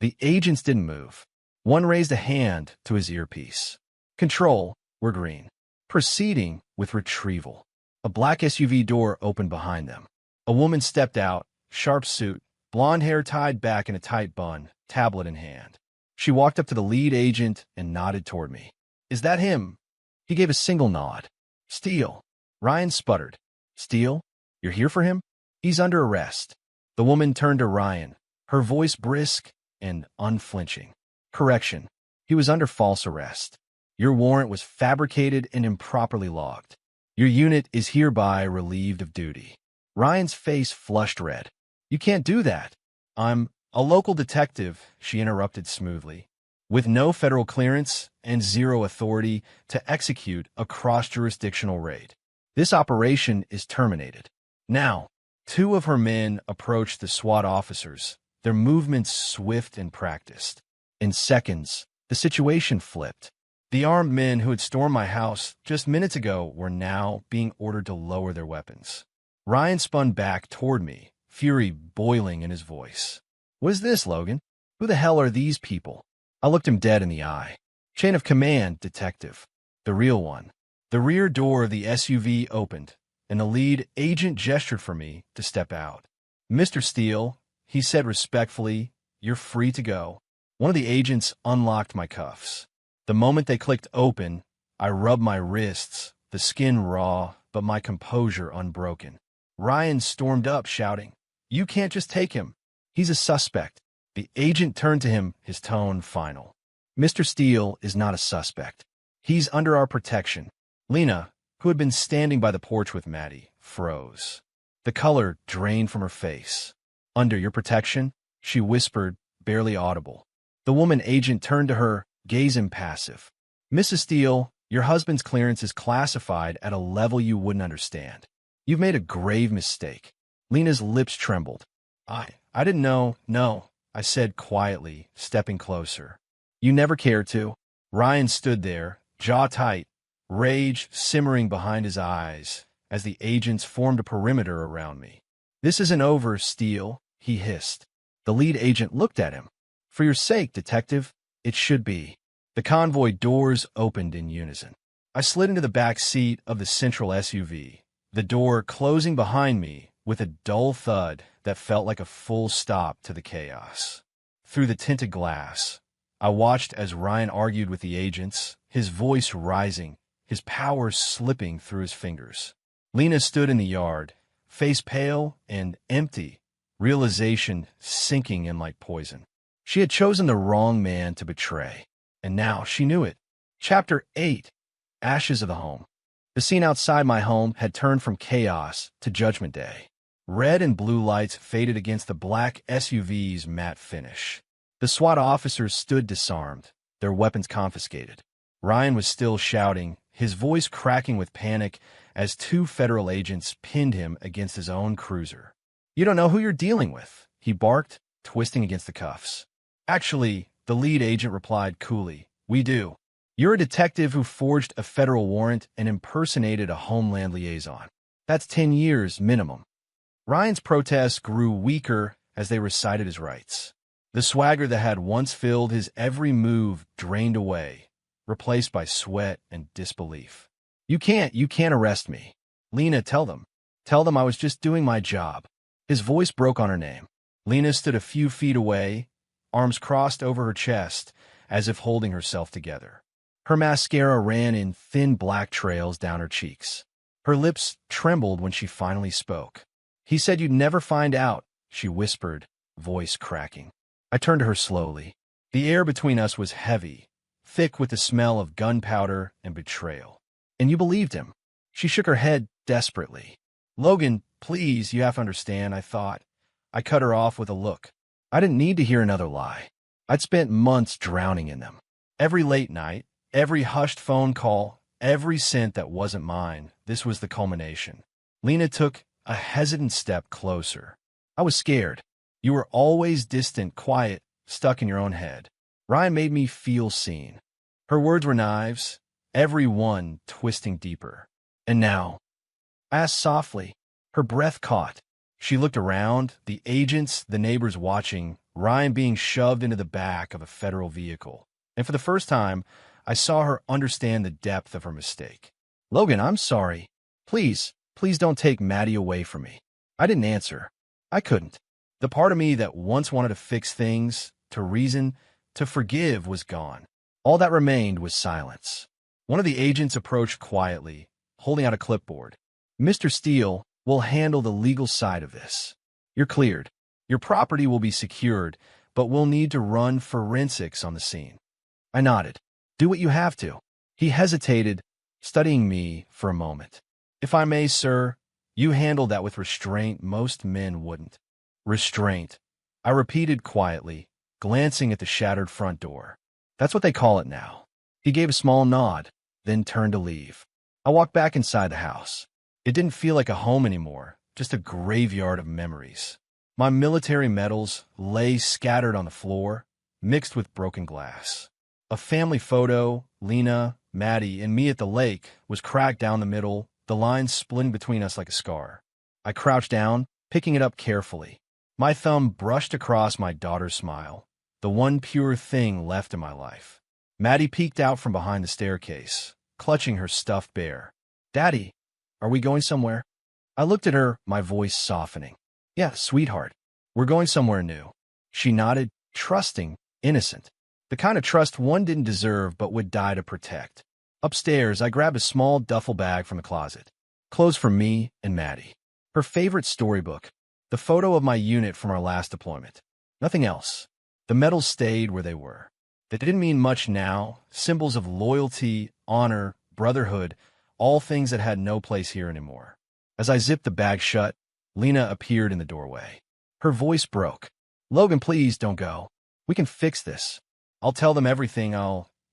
The agents didn't move. One raised a hand to his earpiece. "Control, we're green." Proceeding with retrieval. A black SUV door opened behind them. A woman stepped out, sharp suit, blonde hair tied back in a tight bun, tablet in hand. She walked up to the lead agent and nodded toward me. "Is that him?" He gave a single nod. "Steele." Ryan sputtered. "Steele? You're here for him? He's under arrest." The woman turned to Ryan, her voice brisk and unflinching. "Correction. He was under false arrest. Your warrant was fabricated and improperly logged. Your unit is hereby relieved of duty." Ryan's face flushed red. "You can't do that." "I'm a local detective," she interrupted smoothly, "with no federal clearance and zero authority to execute a cross-jurisdictional raid. This operation is terminated." Now, two of her men approached the SWAT officers, their movements swift and practiced. In seconds, the situation flipped. The armed men who had stormed my house just minutes ago were now being ordered to lower their weapons. Ryan spun back toward me, fury boiling in his voice. "What is this, Logan? Who the hell are these people?" I looked him dead in the eye. "Chain of command, detective. The real one." The rear door of the SUV opened, and the lead agent gestured for me to step out. "Mr. Steele," he said respectfully, "you're free to go." One of the agents unlocked my cuffs. The moment they clicked open, I rubbed my wrists, the skin raw, but my composure unbroken. Ryan stormed up, shouting, "You can't just take him. He's a suspect." The agent turned to him, his tone final. "Mr. Steele is not a suspect. He's under our protection." Lena, who had been standing by the porch with Maddie, froze. The color drained from her face. "Under your protection?" she whispered, barely audible. The woman agent turned to her, gaze impassive. "Mrs. Steele, your husband's clearance is classified at a level you wouldn't understand. You've made a grave mistake." Lena's lips trembled. I didn't know." "No," I said quietly, stepping closer. "You never cared to." Ryan stood there, jaw tight, rage simmering behind his eyes as the agents formed a perimeter around me. "This isn't over, Steele," he hissed. The lead agent looked at him. "For your sake, detective, it should be." The convoy doors opened in unison. I slid into the back seat of the central SUV, the door closing behind me with a dull thud that felt like a full stop to the chaos. Through the tinted glass, I watched as Ryan argued with the agents, his voice rising, his power slipping through his fingers. Lena stood in the yard, face pale and empty, realization sinking in like poison. She had chosen the wrong man to betray, and now she knew it. Chapter 8. Ashes of the Home. The scene outside my home had turned from chaos to Judgment Day. Red and blue lights faded against the black SUV's matte finish. The SWAT officers stood disarmed, their weapons confiscated. Ryan was still shouting, his voice cracking with panic as two federal agents pinned him against his own cruiser. "You don't know who you're dealing with," he barked, twisting against the cuffs. "Actually," the lead agent replied coolly, "we do. You're a detective who forged a federal warrant and impersonated a Homeland liaison. That's 10 years minimum." Ryan's protests grew weaker as they recited his rights. The swagger that had once filled his every move drained away, replaced by sweat and disbelief. You can't arrest me. Lena, tell them. Tell them I was just doing my job." His voice broke on her name. Lena stood a few feet away, arms crossed over her chest, as if holding herself together. Her mascara ran in thin black trails down her cheeks. Her lips trembled when she finally spoke. "He said you'd never find out," she whispered, voice cracking. I turned to her slowly. The air between us was heavy, thick with the smell of gunpowder and betrayal. "And you believed him?" She shook her head desperately. "Logan, please, you have to understand," I thought. I cut her off with a look. I didn't need to hear another lie. I'd spent months drowning in them. Every late night, every hushed phone call, every cent that wasn't mine, this was the culmination. Lena took a hesitant step closer. I was scared. You were always distant, quiet, stuck in your own head. Ryan made me feel seen. Her words were knives, every one twisting deeper. "And now?" I asked softly. Her breath caught. She looked around, the agents, the neighbors watching, Ryan being shoved into the back of a federal vehicle. And for the first time, I saw her understand the depth of her mistake. "Logan, I'm sorry. Please don't take Maddie away from me." I didn't answer. I couldn't. The part of me that once wanted to fix things, to reason, to forgive was gone. All that remained was silence. One of the agents approached quietly, holding out a clipboard. "Mr. Steele will handle the legal side of this. You're cleared. Your property will be secured, but we'll need to run forensics on the scene." I nodded. "Do what you have to." He hesitated, studying me for a moment. "If I may, sir, you handle that with restraint most men wouldn't." "Restraint," I repeated quietly, glancing at the shattered front door. "That's what they call it now." He gave a small nod, then turned to leave. I walked back inside the house. It didn't feel like a home anymore, just a graveyard of memories. My military medals lay scattered on the floor, mixed with broken glass. A family photo, Lena, Maddie, and me at the lake, was cracked down the middle, the lines splitting between us like a scar. I crouched down, picking it up carefully. My thumb brushed across my daughter's smile, the one pure thing left in my life. Maddie peeked out from behind the staircase, clutching her stuffed bear. "Daddy, are we going somewhere?" I looked at her, my voice softening. "Yeah, sweetheart. We're going somewhere new." She nodded, trusting, innocent. The kind of trust one didn't deserve but would die to protect. Upstairs, I grabbed a small duffel bag from the closet. Clothes for me and Maddie. Her favorite storybook. The photo of my unit from our last deployment. Nothing else. The medals stayed where they were. They didn't mean much now, symbols of loyalty, honor, brotherhood, all things that had no place here anymore. As I zipped the bag shut, Lena appeared in the doorway. Her voice broke. "Logan, please don't go. We can fix this. I'll tell them everything.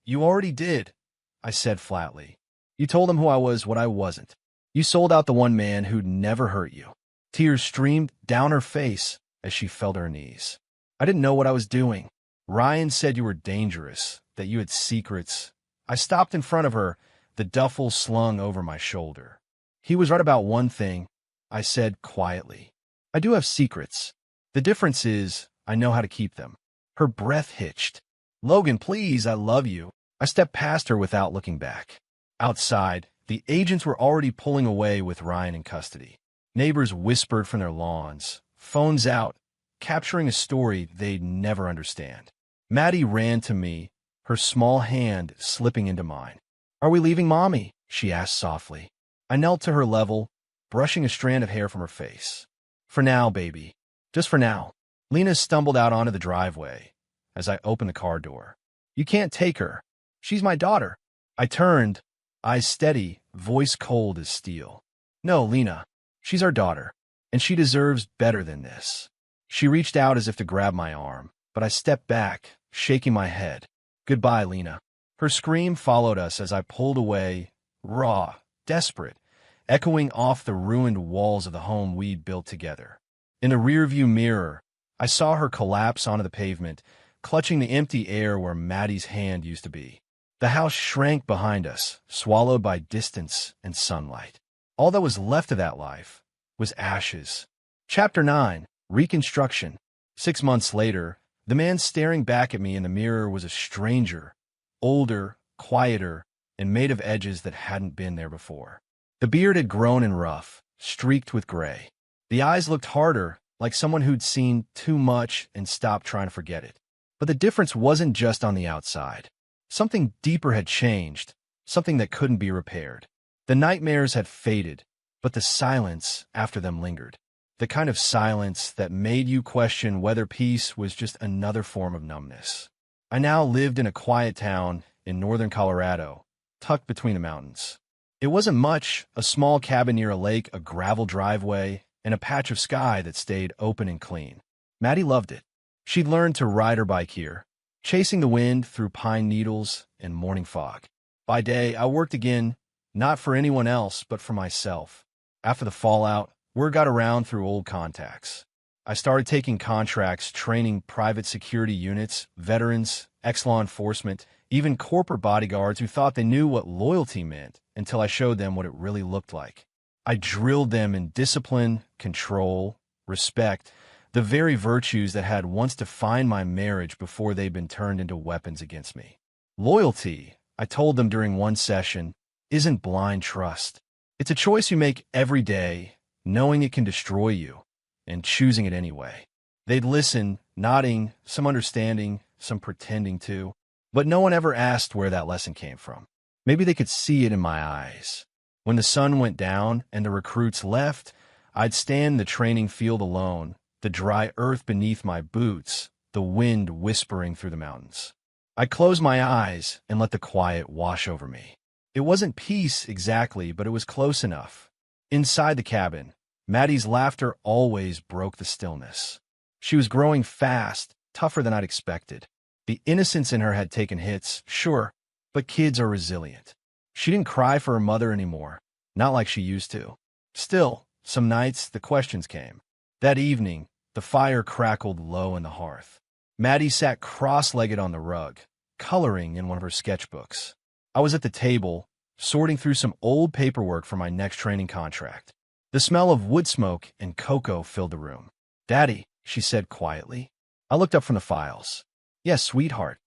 You already did," I said flatly. "You told them who I was, what I wasn't. You sold out the one man who'd never hurt you." Tears streamed down her face as she fell to her knees. "I didn't know what I was doing. Ryan said you were dangerous, that you had secrets." I stopped in front of her, the duffel slung over my shoulder. "He was right about one thing," I said quietly. "I do have secrets. The difference is I know how to keep them." Her breath hitched. "Logan, please, I love you." I stepped past her without looking back. Outside, the agents were already pulling away with Ryan in custody. Neighbors whispered from their lawns, phones out, capturing a story they'd never understand. Maddie ran to me, her small hand slipping into mine. "Are we leaving Mommy?" she asked softly. I knelt to her level, brushing a strand of hair from her face. "For now, baby. Just for now." Lena stumbled out onto the driveway as I opened the car door. "You can't take her. She's my daughter." I turned, eyes steady, voice cold as steel. "No, Lena. She's our daughter, and she deserves better than this." She reached out as if to grab my arm, but I stepped back, shaking my head. "Goodbye, Lena." Her scream followed us as I pulled away, raw, desperate, echoing off the ruined walls of the home we'd built together. In the rearview mirror, I saw her collapse onto the pavement, clutching the empty air where Maddie's hand used to be. The house shrank behind us, swallowed by distance and sunlight. All that was left of that life was ashes. Chapter 9. Reconstruction. 6 months later, the man staring back at me in the mirror was a stranger, older, quieter, and made of edges that hadn't been there before. The beard had grown and rough, streaked with gray. The eyes looked harder, like someone who'd seen too much and stopped trying to forget it. But the difference wasn't just on the outside. Something deeper had changed, something that couldn't be repaired. The nightmares had faded, but the silence after them lingered. The kind of silence that made you question whether peace was just another form of numbness. I now lived in a quiet town in northern Colorado, tucked between the mountains. It wasn't much, a small cabin near a lake, a gravel driveway, and a patch of sky that stayed open and clean. Maddie loved it. She'd learned to ride her bike here, chasing the wind through pine needles and morning fog. By day, I worked again, not for anyone else, but for myself. After the fallout, word got around through old contacts. I started taking contracts, training private security units, veterans, ex-law enforcement, even corporate bodyguards who thought they knew what loyalty meant until I showed them what it really looked like. I drilled them in discipline, control, respect, the very virtues that had once defined my marriage before they'd been turned into weapons against me. Loyalty, I told them during one session, isn't blind trust. It's a choice you make every day, knowing it can destroy you, and choosing it anyway. They'd listen, nodding, some understanding, some pretending to, but no one ever asked where that lesson came from. Maybe they could see it in my eyes. When the sun went down and the recruits left, I'd stand in the training field alone, the dry earth beneath my boots, the wind whispering through the mountains. I closed my eyes and let the quiet wash over me. It wasn't peace exactly, but it was close enough. Inside the cabin, Maddie's laughter always broke the stillness. She was growing fast, tougher than I'd expected. The innocence in her had taken hits, sure, but kids are resilient. She didn't cry for her mother anymore, not like she used to. Still, some nights the questions came. That evening, the fire crackled low in the hearth. Maddie sat cross-legged on the rug, coloring in one of her sketchbooks. I was at the table, sorting through some old paperwork for my next training contract. The smell of wood smoke and cocoa filled the room. "Daddy," she said quietly. I looked up from the files. "Yes, sweetheart."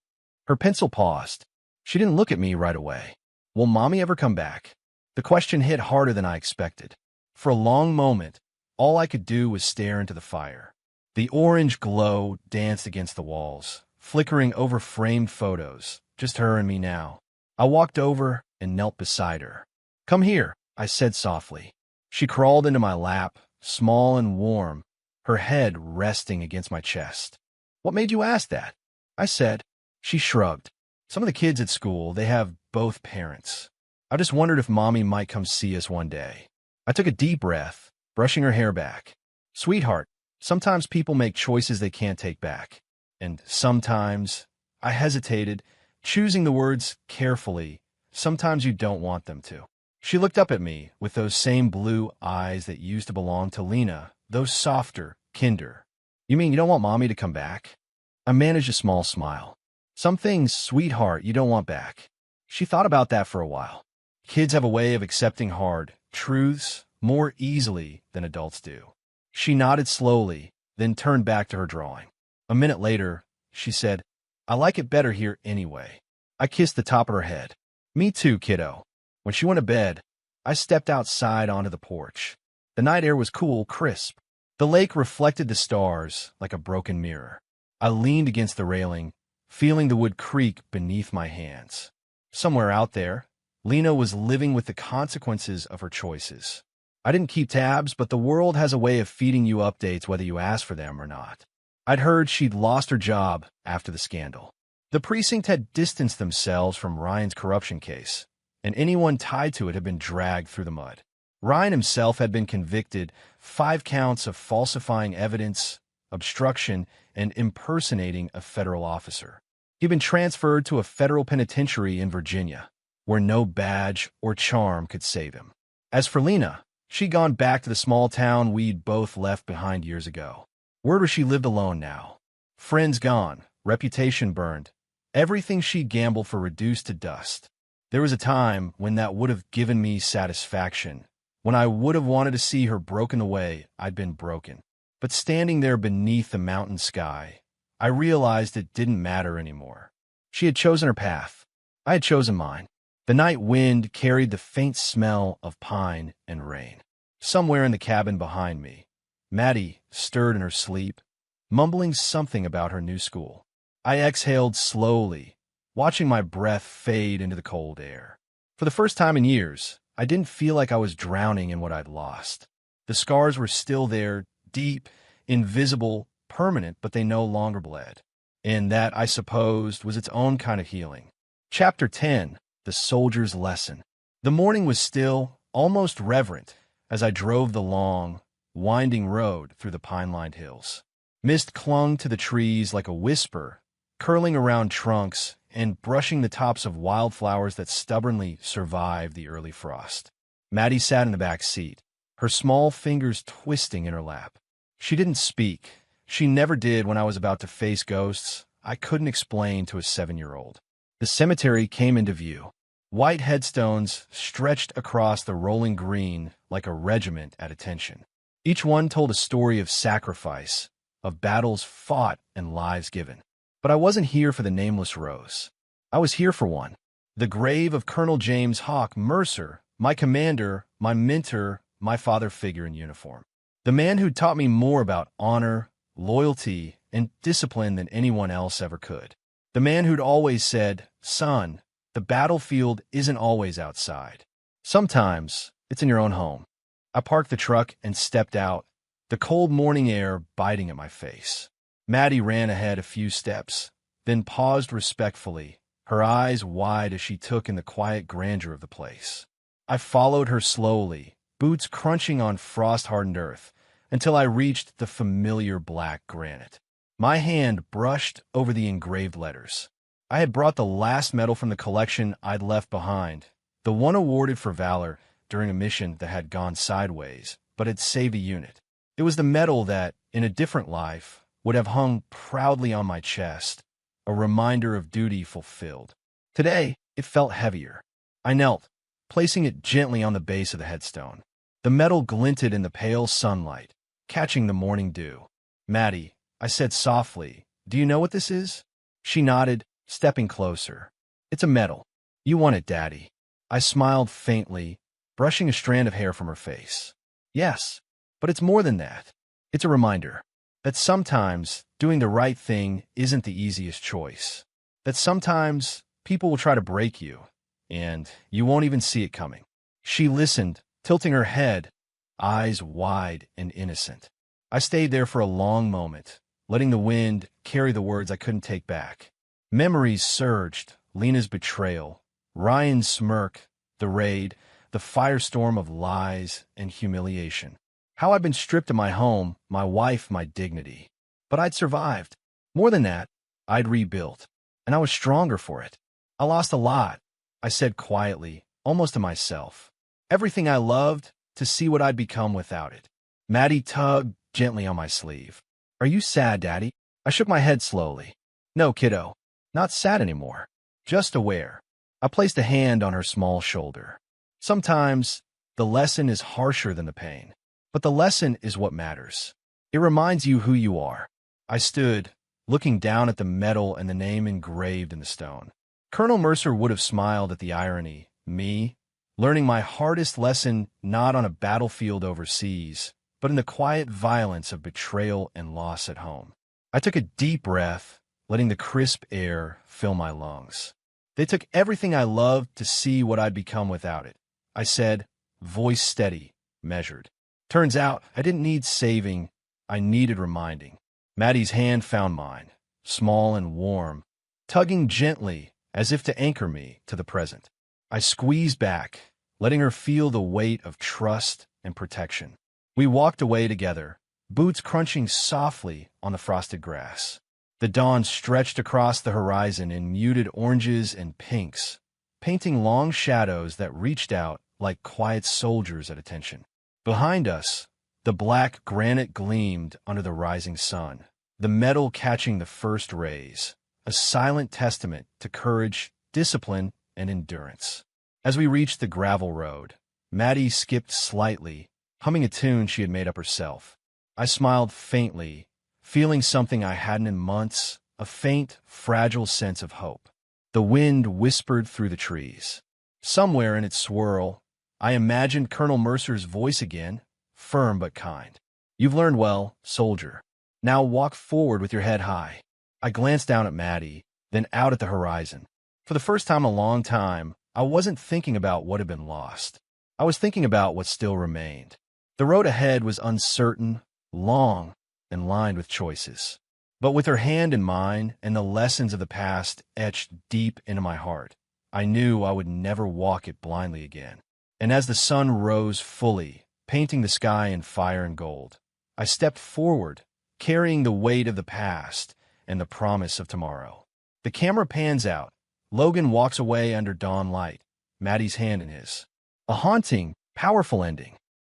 Her pencil paused. She didn't look at me right away. "Will Mommy ever come back?" The question hit harder than I expected. For a long moment, all I could do was stare into the fire. The orange glow danced against the walls, flickering over framed photos, just her and me now. I walked over and knelt beside her. "Come here," I said softly. She crawled into my lap, small and warm, her head resting against my chest. "What made you ask that?" I said. She shrugged. "Some of the kids at school, they have both parents. I just wondered if Mommy might come see us one day." I took a deep breath, brushing her hair back. "Sweetheart, sometimes people make choices they can't take back. And sometimes," I hesitated, choosing the words carefully, "sometimes you don't want them to." She looked up at me with those same blue eyes that used to belong to Lena, those softer, kinder. "You mean you don't want Mommy to come back?" I managed a small smile. "Some things, sweetheart, you don't want back." She thought about that for a while. Kids have a way of accepting hard truths more easily than adults do. She nodded slowly, then turned back to her drawing. A minute later, she said, "I like it better here anyway." I kissed the top of her head. "Me too, kiddo." When she went to bed, I stepped outside onto the porch. The night air was cool, crisp. The lake reflected the stars like a broken mirror. I leaned against the railing, feeling the wood creak beneath my hands. Somewhere out there, Lena was living with the consequences of her choices. I didn't keep tabs, but the world has a way of feeding you updates whether you ask for them or not. I'd heard she'd lost her job after the scandal. The precinct had distanced themselves from Ryan's corruption case, and anyone tied to it had been dragged through the mud. Ryan himself had been convicted 5 counts of falsifying evidence, obstruction, and impersonating a federal officer. He'd been transferred to a federal penitentiary in Virginia, where no badge or charm could save him. As for Lena, she'd gone back to the small town we'd both left behind years ago. Word was she lived alone now. Friends gone, reputation burned, everything she gambled for reduced to dust. There was a time when that would have given me satisfaction, when I would have wanted to see her broken the way I'd been broken. But standing there beneath the mountain sky, I realized it didn't matter anymore. She had chosen her path. I had chosen mine. The night wind carried the faint smell of pine and rain. Somewhere in the cabin behind me, Maddie stirred in her sleep, mumbling something about her new school. I exhaled slowly, watching my breath fade into the cold air. For the first time in years, I didn't feel like I was drowning in what I'd lost. The scars were still there, deep, invisible, permanent, but they no longer bled. And that, I supposed, was its own kind of healing. Chapter 10. The Soldier's Lesson. The morning was still, almost reverent, as I drove the long, winding road through the pine-lined hills. Mist clung to the trees like a whisper, curling around trunks and brushing the tops of wildflowers that stubbornly survived the early frost. Maddie sat in the back seat, her small fingers twisting in her lap. She didn't speak. She never did when I was about to face ghosts I couldn't explain to a 7-year-old. The cemetery came into view. White headstones stretched across the rolling green like a regiment at attention. Each one told a story of sacrifice, of battles fought and lives given. But I wasn't here for the nameless rose. I was here for one. The grave of Colonel James Hawk Mercer, my commander, my mentor, my father figure in uniform. The man who taught me more about honor, loyalty, and discipline than anyone else ever could. The man who'd always said, "Son, the battlefield isn't always outside. Sometimes it's in your own home." I parked the truck and stepped out, the cold morning air biting at my face. Maddie ran ahead a few steps, then paused respectfully, her eyes wide as she took in the quiet grandeur of the place. I followed her slowly, boots crunching on frost-hardened earth, until I reached the familiar black granite. My hand brushed over the engraved letters. I had brought the last medal from the collection I'd left behind, the one awarded for valor during a mission that had gone sideways, but had saved a unit. It was the medal that, in a different life, would have hung proudly on my chest, a reminder of duty fulfilled. Today, it felt heavier. I knelt, placing it gently on the base of the headstone. The medal glinted in the pale sunlight, catching the morning dew. "Maddie," I said softly, "do you know what this is?" She nodded, stepping closer. "It's a medal. You won it, Daddy." I smiled faintly, brushing a strand of hair from her face. "Yes, but it's more than that. It's a reminder that sometimes doing the right thing isn't the easiest choice. That sometimes people will try to break you, and you won't even see it coming." She listened, tilting her head, eyes wide and innocent. I stayed there for a long moment, letting the wind carry the words I couldn't take back. Memories surged, Lena's betrayal, Ryan's smirk, the raid, the firestorm of lies and humiliation. How I'd been stripped of my home, my wife, my dignity. But I'd survived. More than that, I'd rebuilt, and I was stronger for it. "I lost a lot," I said quietly, almost to myself. "Everything I loved, to see what I'd become without it." Maddie tugged gently on my sleeve. "Are you sad, Daddy?" I shook my head slowly. "No, kiddo. Not sad anymore. Just aware." I placed a hand on her small shoulder. Sometimes, the lesson is harsher than the pain. But the lesson is what matters. It reminds you who you are. I stood, looking down at the medal and the name engraved in the stone. Colonel Mercer would have smiled at the irony. Me, learning my hardest lesson not on a battlefield overseas, but in the quiet violence of betrayal and loss at home. I took a deep breath, letting the crisp air fill my lungs. "They took everything I loved to see what I'd become without it," I said, voice steady, measured. "Turns out I didn't need saving, I needed reminding." Maddie's hand found mine, small and warm, tugging gently as if to anchor me to the present. I squeezed back, letting her feel the weight of trust and protection. We walked away together, boots crunching softly on the frosted grass. The dawn stretched across the horizon in muted oranges and pinks, painting long shadows that reached out like quiet soldiers at attention. Behind us, the black granite gleamed under the rising sun, the metal catching the first rays, a silent testament to courage, discipline, and endurance. As we reached the gravel road, Maddie skipped slightly, humming a tune she had made up herself. I smiled faintly, feeling something I hadn't in months, a faint, fragile sense of hope. The wind whispered through the trees. Somewhere in its swirl, I imagined Colonel Mercer's voice again, firm but kind. "You've learned well, soldier. Now walk forward with your head high." I glanced down at Maddie, then out at the horizon. For the first time in a long time, I wasn't thinking about what had been lost. I was thinking about what still remained. The road ahead was uncertain, long, and lined with choices. But with her hand in mine and the lessons of the past etched deep into my heart, I knew I would never walk it blindly again. And as the sun rose fully, painting the sky in fire and gold, I stepped forward, carrying the weight of the past and the promise of tomorrow. The camera pans out. Logan walks away under dawn light, Maddie's hand in his. A haunting, powerful ending.